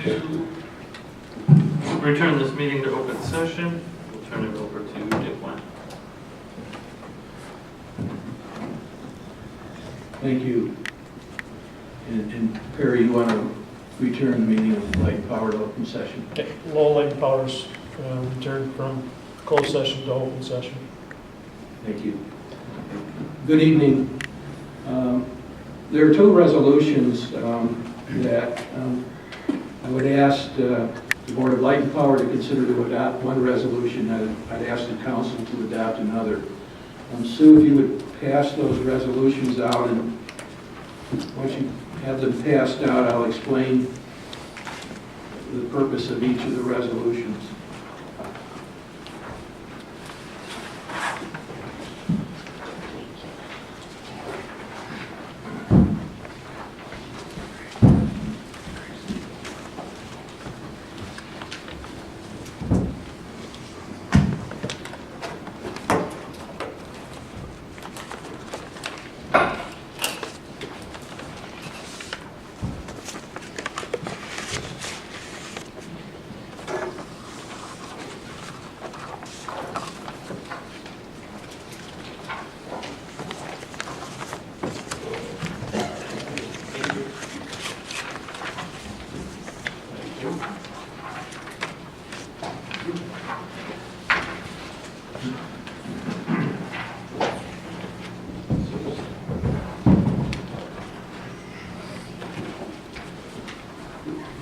to return this meeting to open session. We'll turn it over to Dick Wynn. Thank you. And Perry, you want to return the meeting of Light and Power to open session? Okay, Lowell Light and Power's returned from closed session to open session. Thank you. Good evening. There are two resolutions that I would ask the Board of Light and Power to consider to adopt one resolution. I'd ask the council to adopt another. Sue, if you would pass those resolutions out, and once you have them passed out, I'll explain the purpose of each of the resolutions.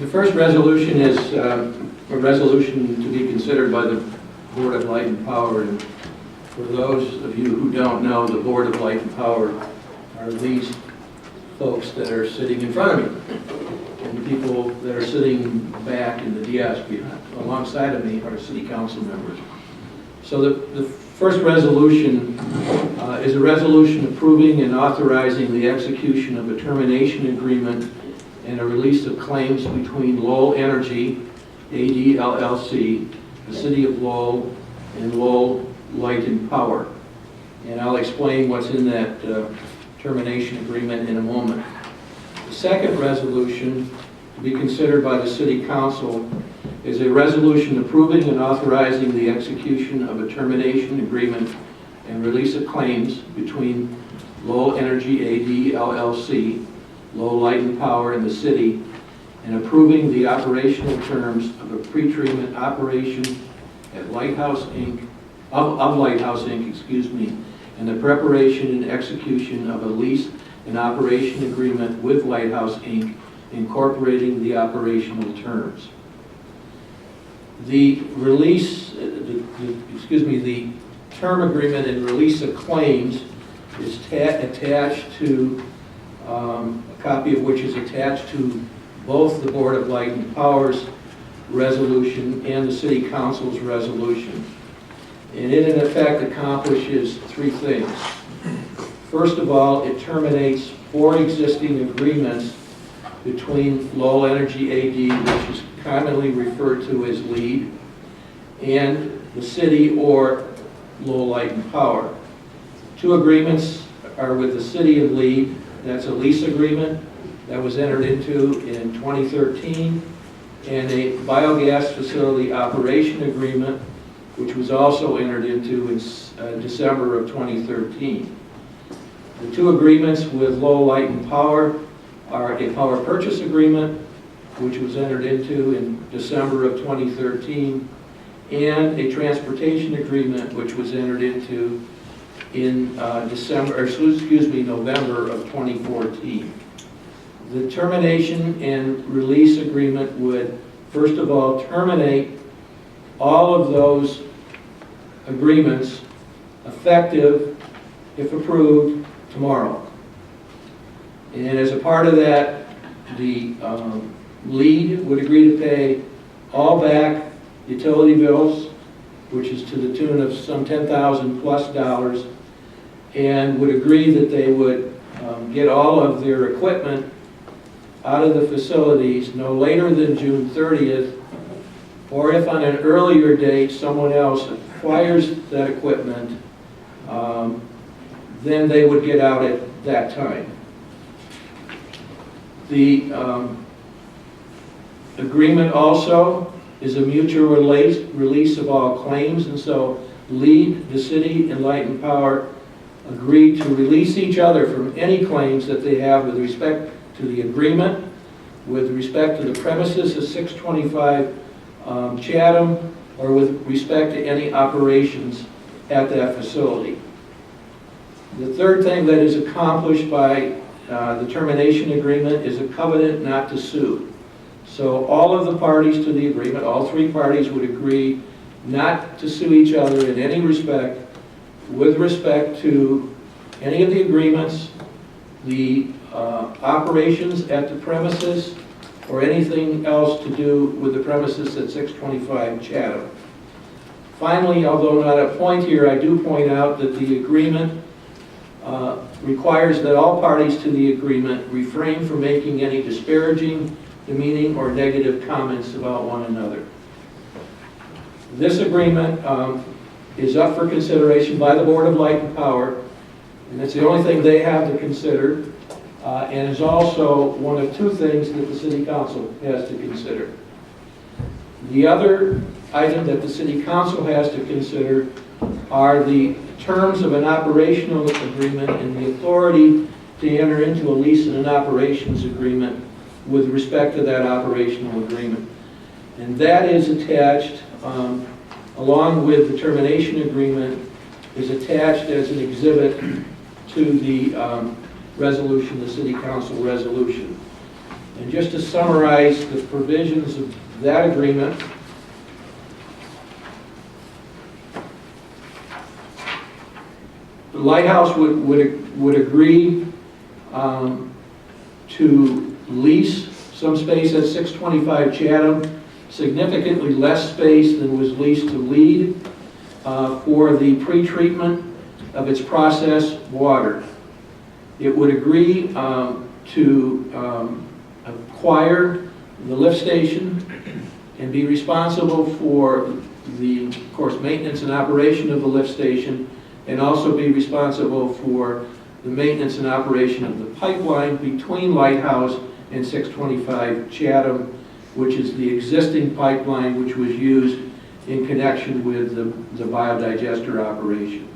The first resolution is a resolution to be considered by the Board of Light and Power. And for those of you who don't know, the Board of Light and Power are these folks that are sitting in front of me. And the people that are sitting back in the dais alongside of me are city council members. So the first resolution is a resolution approving and authorizing the execution of a termination agreement and a release of claims between Lowell Energy, AD LLC, the City of Lowell, and Lowell Light and Power. And I'll explain what's in that termination agreement in a moment. The second resolution to be considered by the City Council is a resolution approving and authorizing the execution of a termination agreement and release of claims between Lowell Energy, AD LLC, Lowell Light and Power, and the city, and approving the operational terms of a pretreatment operation at Lighthouse Inc., of Lighthouse Inc., and the preparation and execution of a lease and operation agreement with Lighthouse Inc., incorporating the operational terms. The release, the term agreement and release of claims is attached to a copy of which is attached to both the Board of Light and Power's resolution and the City Council's resolution. And it in effect accomplishes three things. First of all, it terminates 4 existing agreements between Lowell Energy AD, which is commonly referred to as LEAD, and the city or Lowell Light and Power. 2 agreements are with the city of LEAD. That's a lease agreement that was entered into in 2013, and a biogas facility operation agreement, which was also entered into in December of 2013. The 2 agreements with Lowell Light and Power are a power purchase agreement, which was entered into in December of 2013, and a transportation agreement, which was entered into in November of 2014. The termination and release agreement would, first of all, terminate all of those agreements effective, if approved, tomorrow. And as a part of that, the LEAD would agree to pay all back utility bills, which is to the tune of some $10,000 plus, and would agree that they would get all of their equipment out of the facilities no later than June 30th, or if on an earlier date someone else acquires that equipment, then they would get out at that time. The agreement also is a mutual release of all claims, and so LEED, the city, and Light and Power agreed to release each other from any claims that they have with respect to the agreement, with respect to the premises of 625 Chatham, or with respect to any operations at that facility. The third thing that is accomplished by the termination agreement is a covenant not to sue. So all of the parties to the agreement, all three parties would agree not to sue each other in any respect with respect to any of the agreements, the operations at the premises, or anything else to do with the premises at 625 Chatham. Finally, although not a point here, I do point out that the agreement requires that all parties to the agreement refrain from making any disparaging, demeaning, or negative comments about one another. This agreement is up for consideration by the Board of Light and Power, and it's the only thing they have to consider, and is also one of two things that the City Council has to consider. The other item that the City Council has to consider are the terms of an operational agreement and the authority to enter into a lease and an operations agreement with respect to that operational agreement. And that is attached, along with the termination agreement, is attached as an exhibit to the resolution, the City Council resolution. And just to summarize the provisions of that agreement, the Lighthouse would agree to lease some space at 625 Chatham, significantly less space than was leased to LEED, for the pretreatment of its processed water. It would agree to acquire the lift station and be responsible for the, of course, maintenance and operation of the lift station, and also be responsible for the maintenance and operation of the pipeline between Lighthouse and 625 Chatham, which is the existing pipeline which was used in connection with the biodigester operation.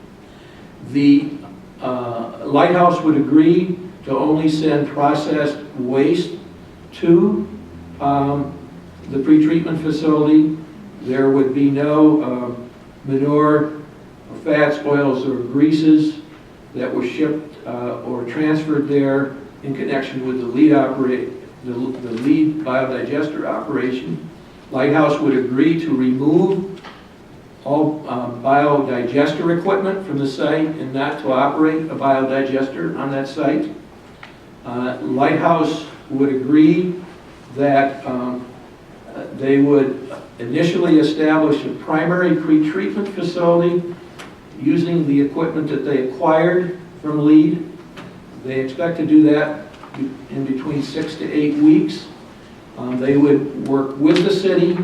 The Lighthouse would agree to only send processed waste to the pretreatment facility. There would be no manure, or fats, oils, or greases that were shipped or transferred there in connection with the LEED biodigester operation. Lighthouse would agree to remove all biodigester equipment from the site and not to operate a biodigester on that site. Lighthouse would agree that they would initially establish a primary pretreatment facility using the equipment that they acquired from LEED. They expect to do that in between 6 to 8 weeks. They would work with the city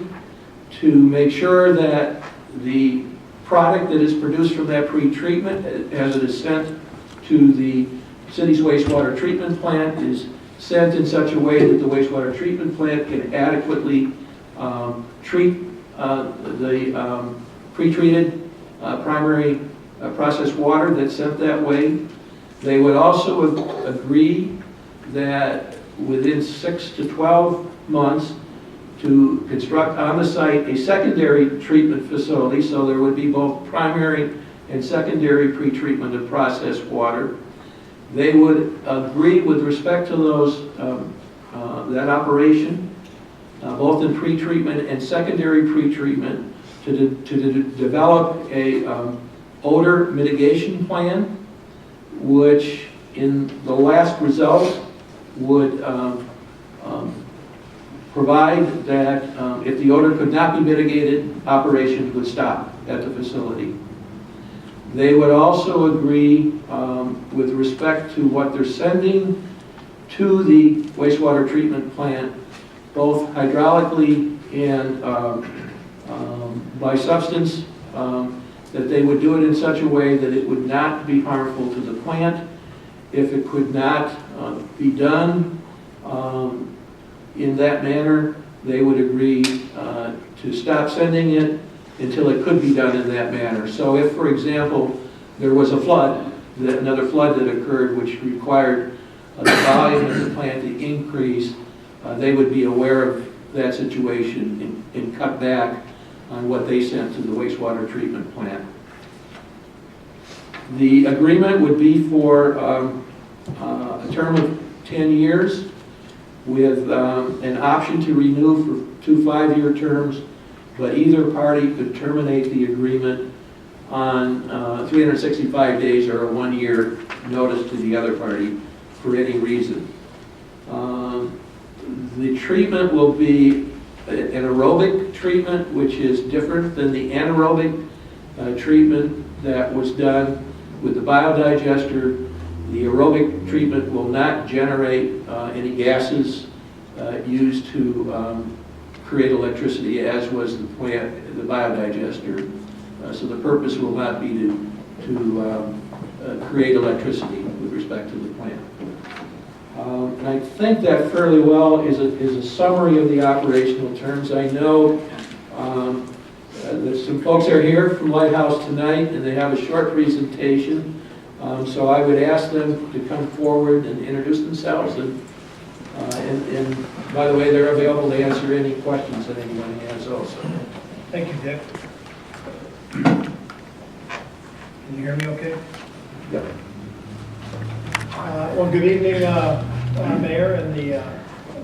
to make sure that the product that is produced from that pretreatment, as it is sent to the city's wastewater treatment plant, is sent in such a way that the wastewater treatment plant can adequately treat the pretreated primary processed water that's sent that way. They would also agree that within 6 to 12 months to construct on the site a secondary treatment facility, so there would be both primary and secondary pretreatment of processed water. They would agree with respect to those that operation, both in pretreatment and secondary pretreatment, to develop a odor mitigation plan, which in the last result would provide that if the odor could not be mitigated, operations would stop at the facility. They would also agree with respect to what they're sending to the wastewater treatment plant, both hydraulically and by substance, that they would do it in such a way that it would not be harmful to the plant. If it could not be done in that manner, they would agree to stop sending it until it could be done in that manner. So if, for example, there was a flood, another flood that occurred which required the volume of the plant to increase, they would be aware of that situation and cut back on what they sent to the wastewater treatment plant. The agreement would be for a term of 10 years with an option to renew for 2 5-year terms, but either party could terminate the agreement on 365 days or a 1-year notice to the other party for any reason. The treatment will be an aerobic treatment, which is different than the anaerobic treatment that was done with the biodigester. The aerobic treatment will not generate any gases used to create electricity, as was the biodigester. So the purpose will not be to create electricity with respect to the plant. And I think that fairly well is a summary of the operational terms. I know that some folks are here from Lighthouse tonight, and they have a short presentation. So I would ask them to come forward and introduce themselves. And by the way, they're available to answer any questions that anyone has also. Thank you, Dick. Can you hear me okay? Yep. Well, good evening, Mayor and the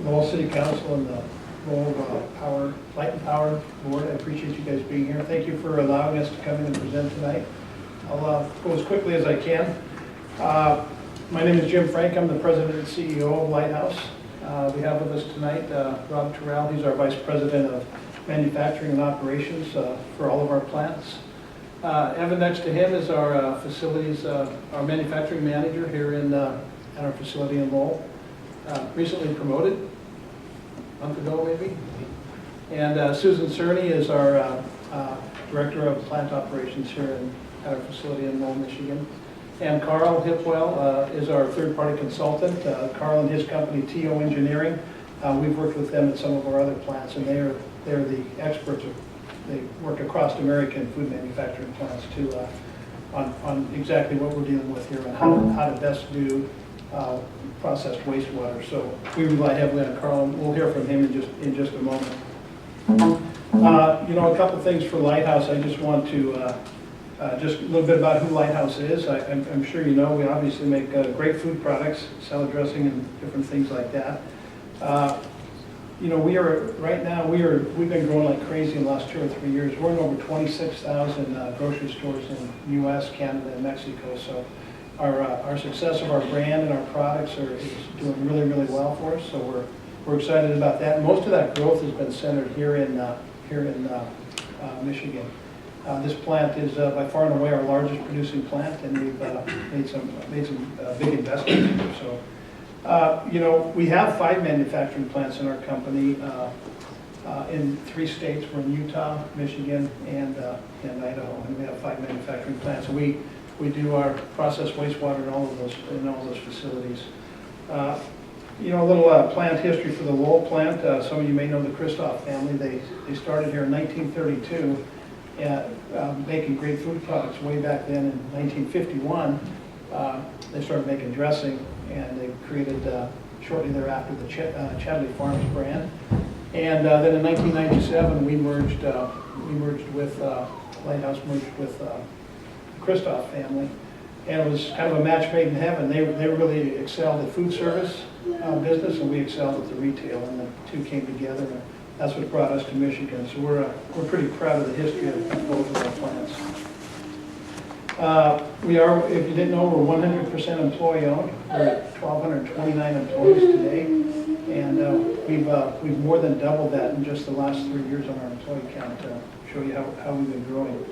Lowell City Council and the Lowell Light and Power Board. I appreciate you guys being here. Thank you for allowing us to come in and present tonight. I'll go as quickly as I can. My name is Jim Frank. I'm the President and CEO of Lighthouse. We have with us tonight Rob Terrell. He's our Vice President of Manufacturing and Operations for all of our plants. Evan next to him is our facilities, our manufacturing manager here at our facility in Lowell. Recently promoted, a month ago maybe. And Susan Cerny is our Director of Plant Operations here at our facility in Lowell, Michigan. And Carl Hipwell is our third-party consultant. Carl and his company, TO Engineering, we've worked with them at some of our other plants, and they're the experts. They work across American food manufacturing plants too, on exactly what we're dealing with here and how to best do processed wastewater. So we rely heavily on Carl, and we'll hear from him in just a moment. A couple things for Lighthouse. I just want to just a little bit about who Lighthouse is. I'm sure you know we obviously make great food products, salad dressing and different things like that. We are right now. We've been growing like crazy in the last 2 or 3 years. We're in over 26,000 grocery stores in the U.S., Canada, and Mexico. So our success of our brand and our products is doing really, really well for us. So we're excited about that. And most of that growth has been centered here in Michigan. This plant is by far and away our largest producing plant, and we've made some big investments here. So, we have 5 manufacturing plants in our company in 3 states. We're in Utah, Michigan, and Idaho, and we have 5 manufacturing plants. And we do our processed wastewater in all of those facilities. A little plant history for the Lowell plant. Some of you may know the Christoph family. They started here in 1932. Making great food products way back then. In 1951, they started making dressing, and they created shortly thereafter the Chadley Farms brand. And then in 1997, we merged with Lighthouse merged with the Christoph family, and it was kind of a match made in heaven. They really excelled at food service business, and we excelled at the retail, and the two came together. And that's what brought us to Michigan. So we're pretty proud of the history of both of our plants. We are, if you didn't know, we're 100% employee owned. We're at 1,229 employees today, and we've more than doubled that in just the last 3 years on our employee count to show you how we've been growing.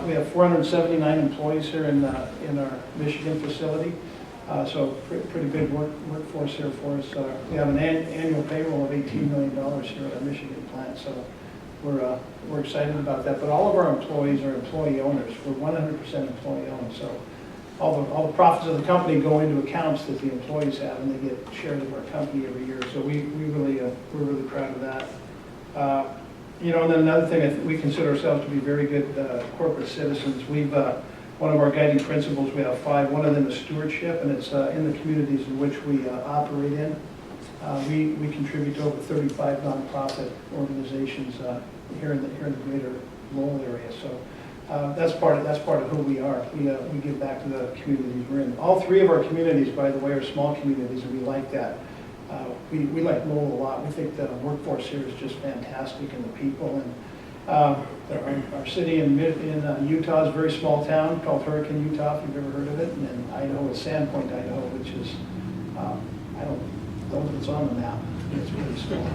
We have 479 employees here in our Michigan facility. So pretty big workforce here for us. We have an annual payroll of $18 million here at our Michigan plant, so we're excited about that. But all of our employees are employee owners. We're 100% employee owned, so all the profits of the company go into accounts that the employees have, and they get shares of our company every year. So we're really proud of that. You know, and then another thing, I think we consider ourselves to be very good corporate citizens. One of our guiding principles, we have 5. One of them is stewardship, and it's in the communities in which we operate in. We contribute to over 35 nonprofit organizations here in the greater Lowell area. So that's part of who we are. We give back to the communities we're in. All 3 of our communities, by the way, are small communities, and we like that. We like Lowell a lot. We think the workforce here is just fantastic, and the people. And our city in Utah is a very small town called Hurricane, Utah, if you've ever heard of it. And then Idaho is Sandpoint, Idaho, which is I don't know if it's on the map. It's pretty small.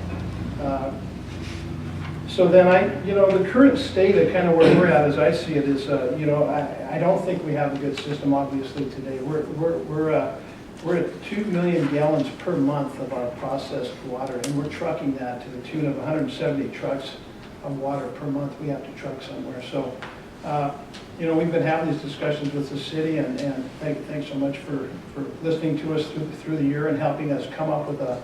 So then the current state of kind of where we're at, as I see it, is I don't think we have a good system. Obviously today we're at 2 million gallons per month of our processed water, and we're trucking that to the tune of 170 trucks of water per month we have to truck somewhere. So, we've been having these discussions with the city, and thanks so much for listening to us through the year and helping us come up with a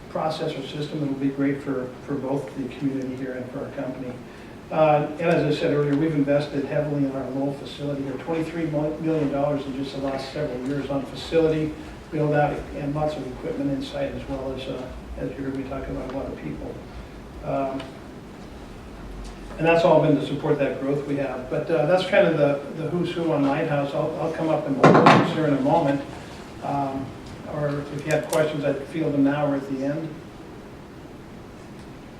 process or system that will be great for both the community here and for our company. And as I said earlier, we've invested heavily in our Lowell facility here, $23 million in just the last several years on facility build out and lots of equipment inside, as well as you heard me talk about, a lot of people. And that's all been to support that growth we have. But that's kind of the who's who on Lighthouse. I'll come up and we'll here in a moment. Or if you have questions, I'd field them now or at the end.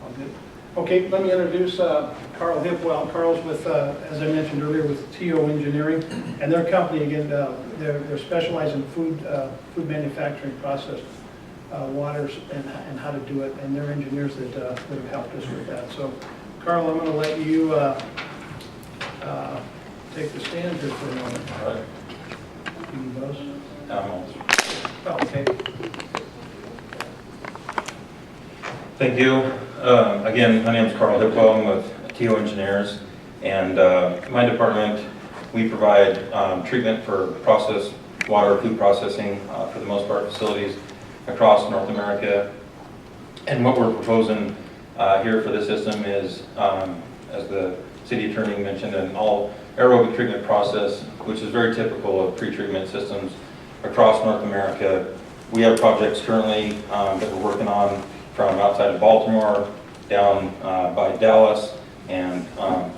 All good. Okay, let me introduce Carl Hipwell. Carl's with, as I mentioned earlier, with TO Engineering, and their company, again, they're specialized in food manufacturing, processed waters, and how to do it, and they're engineers that have helped us with that. So, Carl, I'm going to let you take the stand here for a moment. All right. You need those? Oh, okay. Thank you. Again, my name is Carl Hipwell. I'm with TO Engineers, and my department, we provide treatment for processed water, food processing, for the most part, facilities across North America. And what we're proposing here for this system is, as the city attorney mentioned, an all aerobic treatment process, which is very typical of pre-treatment systems across North America. We have projects currently that we're working on from outside of Baltimore, down by Dallas, and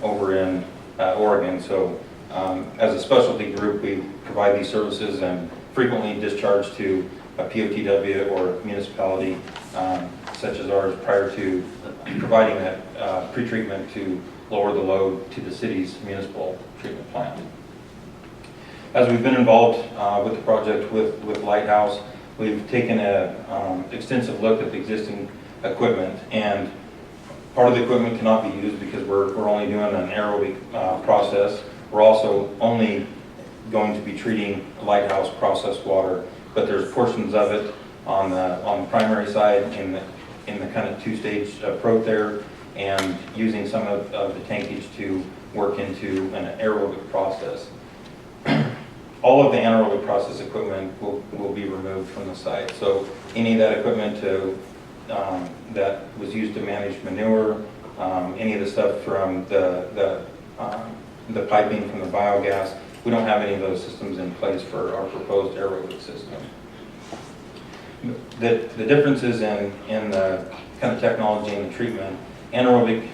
over in Oregon. So as a specialty group, we provide these services and frequently discharge to a POTW or municipality such as ours prior to providing that pre-treatment to lower the load to the city's municipal treatment plant. As we've been involved with the project with Lighthouse, we've taken an extensive look at the existing equipment, and part of the equipment cannot be used because we're only doing an aerobic process. We're also only going to be treating Lighthouse processed water, but there's portions of it on the primary side in the kind of two-stage approach there, and using some of the tankage to work into an aerobic process. All of the anaerobic process equipment will be removed from the site. So any of that equipment that was used to manage manure, any of the stuff from the piping from the biogas, we don't have any of those systems in place for our proposed aerobic system. The differences in the kind of technology and the treatment, anaerobic,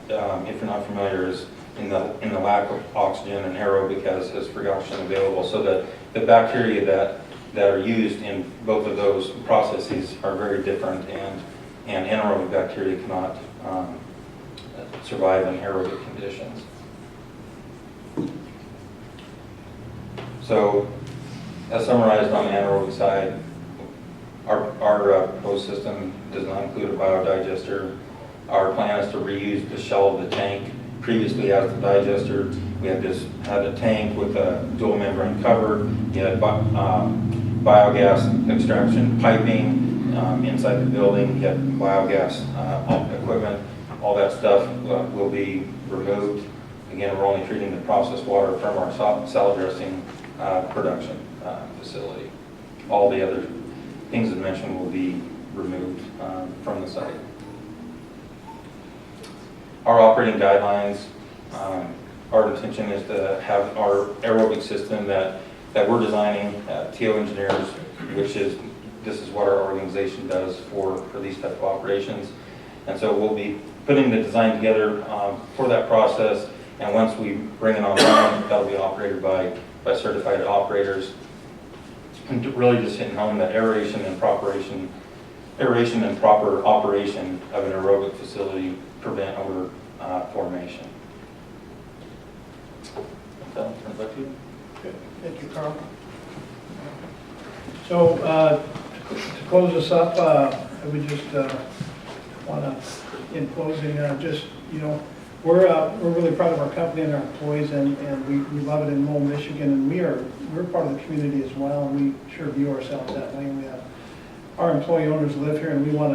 if you're not familiar, is in the lack of oxygen, and aerobic has free oxygen available, so that the bacteria that are used in both of those processes are very different, and anaerobic bacteria cannot survive in aerobic conditions. So, as summarized on the anaerobic side, our proposed system does not include a biodigester. Our plan is to reuse the shell of the tank previously as the digester. We had a tank with a dual membrane cover. You had biogas extraction piping inside the building. You had biogas equipment. All that stuff will be removed. Again, we're only treating the processed water from our salad dressing production facility. All the other things as mentioned will be removed from the site. Our operating guidelines, our intention is to have our aerobic system that we're designing, TO Engineers, which is, this is what our organization does for these type of operations. And so we'll be putting the design together for that process, and once we bring it online, that'll be operated by certified operators. And really just hitting home that aeration and proper operation of an aerobic facility prevent over formation. So, turn it back to you. Good. Thank you, Carl. So to close this up, I would just want to, in closing, just, you know, we're really proud of our company and our employees, and we love it in Lowell, Michigan, and we're part of the community as well, and we sure view ourselves that way. We have our employee owners live here, and we want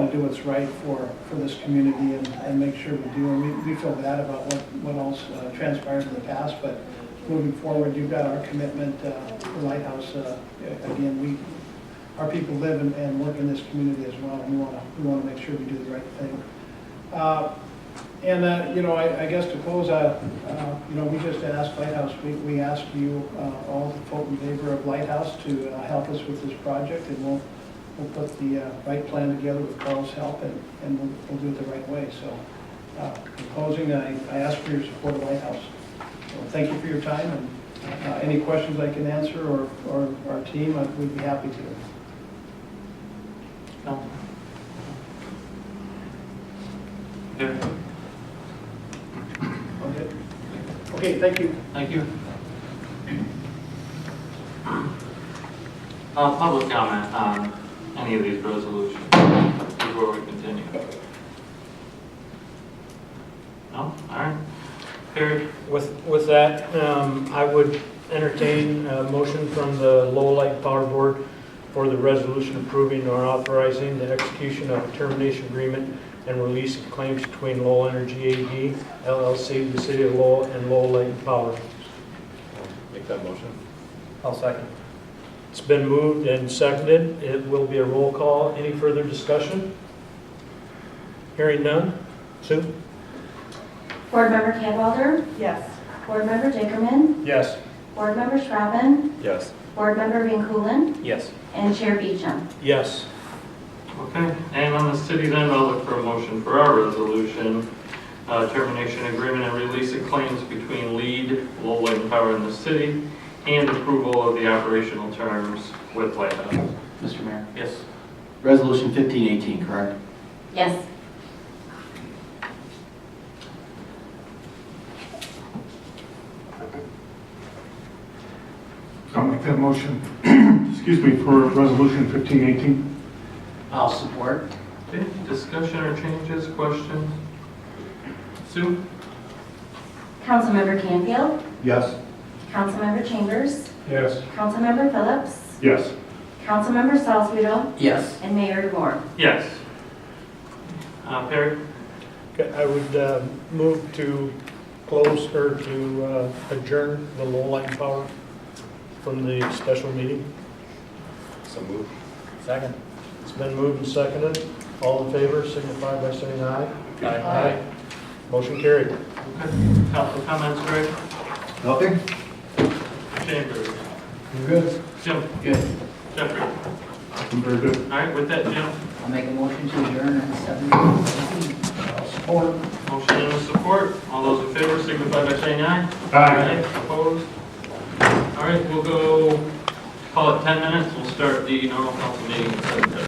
to do what's right for this community and make sure we do. And we feel bad about what else transpired in the past, but moving forward, you've got our commitment for Lighthouse. Again, our people live and work in this community as well, and we want to make sure we do the right thing. You know, I guess to close, you know, we just asked Lighthouse, we asked you, all the folk in favor of Lighthouse, to help us with this project, and we'll put the right plan together with Carl's help, and we'll do it the right way. So, in closing, I ask for your support of Lighthouse. So thank you for your time, and any questions I can answer, or our team, we'd be happy to. No. Okay. Okay, thank you. Thank you. Public comment on any of these resolutions before we continue? No? All right. Perry? With that, I would entertain a motion from the Lowell Light and Power Board for the resolution approving or authorizing the execution of a termination agreement and release of claims between Lowell Energy AD, LLC, the City of Lowell, and Lowell Light and Power. Make that motion. I'll second. It's been moved and seconded. It will be a roll call. Any further discussion? Hearing none. Sue? Board Member Cadwalder? Yes. Board Member Dickerman? Yes. Board Member Schraven? Yes. Board Member Van Coolen? Yes. And Chair Beecham. Yes. Okay, and on the city's end, I'll look for a motion for our resolution, termination agreement and release of claims between Lead, Lowell Light and Power, and the city, and approval of the operational terms with Lighthouse. Mr. Mayor, Yes. Resolution 1518, correct? Yes. I'll make that motion, excuse me, for Resolution 1518. I'll support. Okay, discussion or changes, questions? Sue? Councilmember Canfield? Yes. Councilmember Chambers? Yes. Councilmember Phillips? Yes. Councilmember Salzweedl? Yes. And Mayor DeVore. Yes. Perry? Okay, I would move to close or to adjourn the Lowell Light and Power from the special meeting. So move. Second. It's been moved and seconded. All in favor signify by saying aye. Aye. Motion carried. Okay. Council comments, Greg? Nothing? Chambers? You're good. Jim? Good. Jeffrey? I'm very good. All right, with that, Jim? I'll make a motion to adjourn at 7:18. Support. Motion and a support. All those in favor signify by saying aye. Aye. Opposed? All right, we'll go, call it 10 minutes. We'll start the normal council meeting at 7:30.